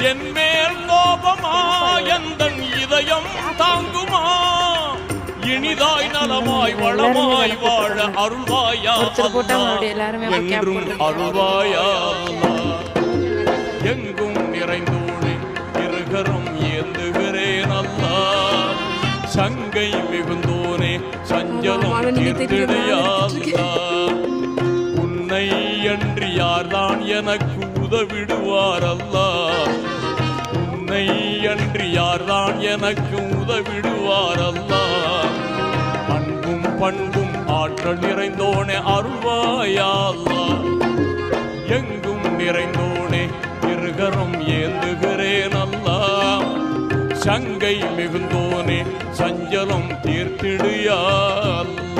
என் மேல் கோபமா எந்தன் இதயம் தாங்குமா இனிதாய் நலமாய் வளமாய் வாழ அருள்வாயா என்றும் அருள்வாயா எங்கும் நிறைந்தோனே இருகரம் ஏந்துகிறேன் அல்லா சங்கை மிகுந்தோனே சஞ்சலம் தீர்த்திடையாதா உன்னை அன்றி யார்தான் எனக்கு உதவிடுவார் அல்லா உன்னை அன்றி யார்தான் எனக்கு உதவிடுவார் அல்லா அன்பும் பண்பும் ஆற்றல் நிறைந்தோனே அருள்வாயா அல்லா எங்கும் நிறைந்தோனே இருகரம் ஏந்துகிறேன் அல்லா சங்கை மிகுந்தோனே சஞ்சலம் தீர்த்திடுயா அல்லா